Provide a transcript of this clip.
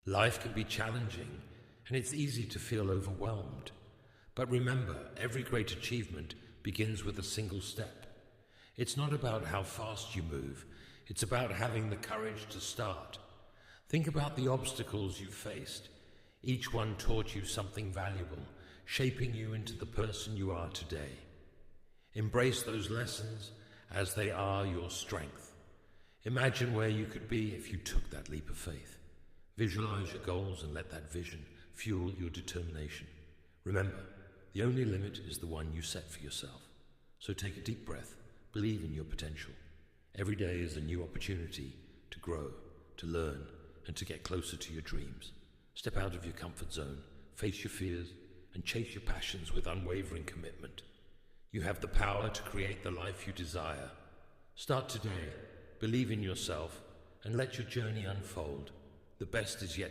Life can be challenging, and it's easy to feel overwhelmed. But remember, every great achievement begins with a single step. It's not about how fast you move, it's about having the courage to start. Think about the obstacles you've faced. Each one taught you something valuable, shaping you into the person you are today. Embrace those lessons as they are your strength. Imagine where you could be if you took that leap of faith. Visualize your goals and let that vision fuel your determination. Remember, the only limit is the one you set for yourself. So take a deep breath, believe in your potential. Every day is a new opportunity to grow, to learn, and to get closer to your dreams. Step out of your comfort zone, face your fears, and chase your passions with unwavering commitment. You have the power to create the life you desire. Start today, believe in yourself, and let your journey unfold. The best is yet